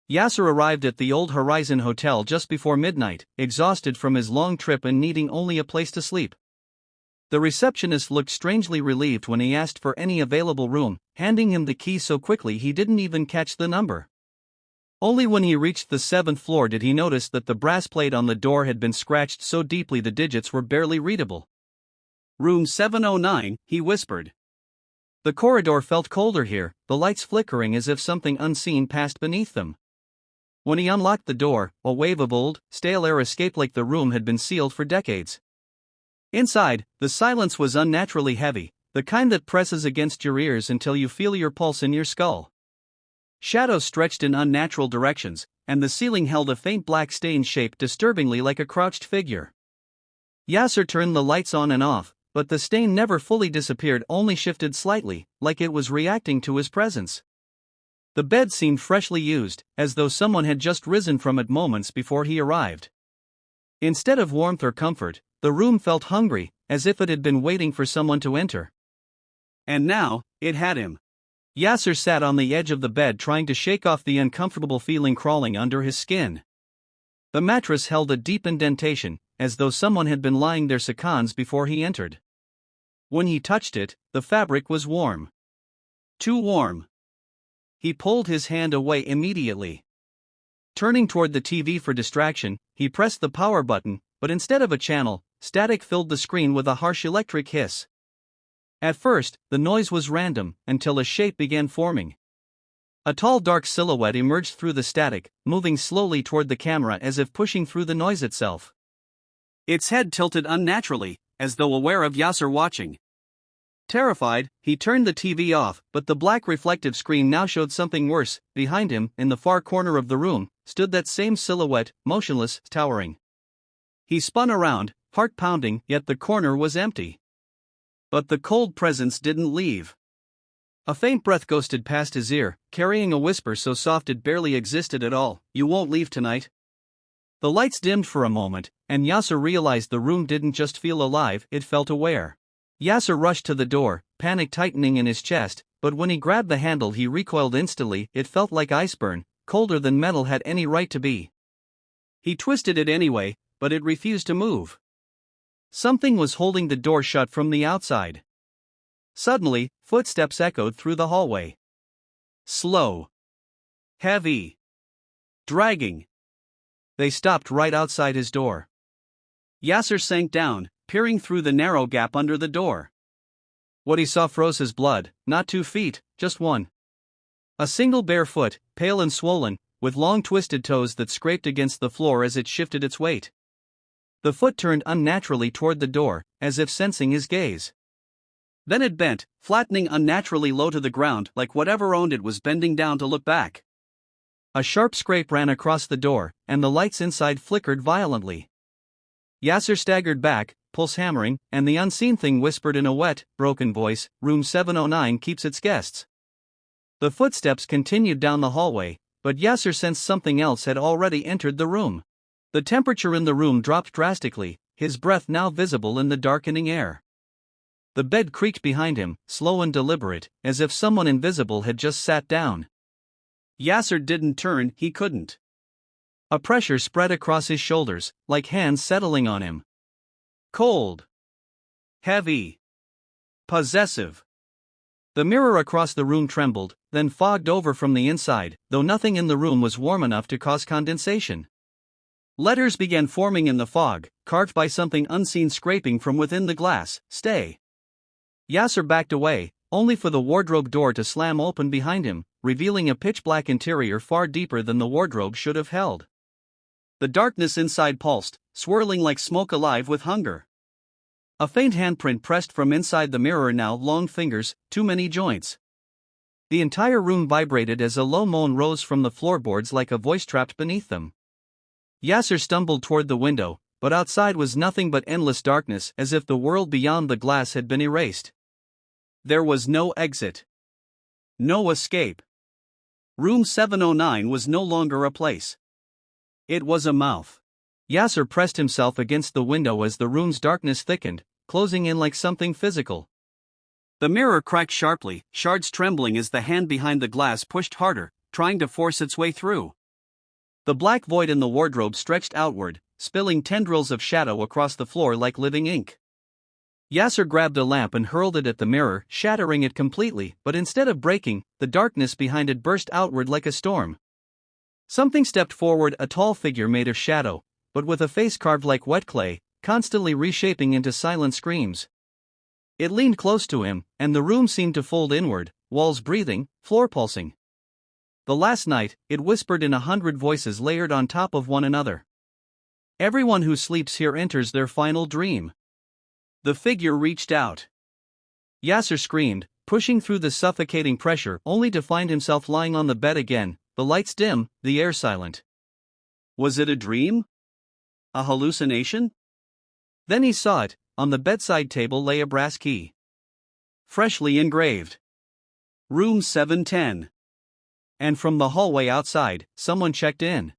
Yasser arrived at the Old Horizon Hotel just before midnight, exhausted from his long trip and needing only a place to sleep. The receptionist looked strangely relieved when he asked for any available room, handing him the key so quickly he didn't even catch the number. Only when he reached the 7th floor did he notice that the brass plate on the door had been scratched so deeply the digits were barely readable. "Room 709, he whispered. The corridor felt colder here, the lights flickering as if something unseen passed beneath them. When he unlocked the door, a wave of old, stale air escaped like the room had been sealed for decades. Inside, the silence was unnaturally heavy, the kind that presses against your ears until you feel your pulse in your skull. Shadows stretched in unnatural directions, and the ceiling held a faint black stain shaped disturbingly like a crouched figure. Yasser turned the lights on and off, but the stain never fully disappeared, only shifted slightly, like it was reacting to his presence. The bed seemed freshly used, as though someone had just risen from it moments before he arrived. Instead of warmth or comfort, the room felt hungry, as if it had been waiting for someone to enter. And now, it had him. Yasser sat on the edge of the bed trying to shake off the uncomfortable feeling crawling under his skin. The mattress held a deep indentation, as though someone had been lying there seconds before he entered. When he touched it, the fabric was warm. Too warm. He pulled his hand away immediately. Turning toward the TV for distraction, he pressed the power button, but instead of a channel, static filled the screen with a harsh electric hiss. At first, the noise was random, until a shape began forming. A tall dark silhouette emerged through the static, moving slowly toward the camera as if pushing through the noise itself. Its head tilted unnaturally, as though aware of Yasser watching. Terrified, he turned the TV off, but the black reflective screen now showed something worse. Behind him, in the far corner of the room, stood that same silhouette, motionless, towering. He spun around, heart pounding, yet the corner was empty. But the cold presence didn't leave. A faint breath ghosted past his ear, carrying a whisper so soft it barely existed at all. "You won't leave tonight?" The lights dimmed for a moment, and Yasser realized the room didn't just feel alive, it felt aware. Yasser rushed to the door, panic tightening in his chest, but when he grabbed the handle he recoiled instantly. It felt like iceburn, colder than metal had any right to be. He twisted it anyway, but it refused to move. Something was holding the door shut from the outside. Suddenly, footsteps echoed through the hallway. Slow. Heavy. Dragging. They stopped right outside his door. Yasser sank down, peering through the narrow gap under the door. What he saw froze his blood. Not 2 feet, just one. A single bare foot, pale and swollen, with long twisted toes that scraped against the floor as it shifted its weight. The foot turned unnaturally toward the door, as if sensing his gaze. Then it bent, flattening unnaturally low to the ground, like whatever owned it was bending down to look back. A sharp scrape ran across the door, and the lights inside flickered violently. Yasser staggered back, pulse hammering, and the unseen thing whispered in a wet, broken voice, "Room 709 keeps its guests." The footsteps continued down the hallway, but Yasser sensed something else had already entered the room. The temperature in the room dropped drastically, his breath now visible in the darkening air. The bed creaked behind him, slow and deliberate, as if someone invisible had just sat down. Yasser didn't turn, he couldn't. A pressure spread across his shoulders, like hands settling on him. Cold. Heavy. Possessive. The mirror across the room trembled, then fogged over from the inside, though nothing in the room was warm enough to cause condensation. Letters began forming in the fog, carved by something unseen scraping from within the glass. "Stay." Yasser backed away, only for the wardrobe door to slam open behind him, revealing a pitch-black interior far deeper than the wardrobe should have held. The darkness inside pulsed, swirling like smoke alive with hunger. A faint handprint pressed from inside the mirror, now long fingers, too many joints. The entire room vibrated as a low moan rose from the floorboards like a voice trapped beneath them. Yasser stumbled toward the window, but outside was nothing but endless darkness, as if the world beyond the glass had been erased. There was no exit. No escape. Room 709 was no longer a place. It was a mouth. Yasser pressed himself against the window as the room's darkness thickened, closing in like something physical. The mirror cracked sharply, shards trembling as the hand behind the glass pushed harder, trying to force its way through. The black void in the wardrobe stretched outward, spilling tendrils of shadow across the floor like living ink. Yasser grabbed a lamp and hurled it at the mirror, shattering it completely, but instead of breaking, the darkness behind it burst outward like a storm. Something stepped forward, a tall figure made of shadow, but with a face carved like wet clay, constantly reshaping into silent screams. It leaned close to him, and the room seemed to fold inward, walls breathing, floor pulsing. The last night, it whispered in 100 voices layered on top of one another. Everyone who sleeps here enters their final dream. The figure reached out. Yasser screamed, pushing through the suffocating pressure only to find himself lying on the bed again, the lights dim, the air silent. Was it a dream? A hallucination? Then he saw it. On the bedside table lay a brass key. Freshly engraved. Room 710. And from the hallway outside, someone checked in.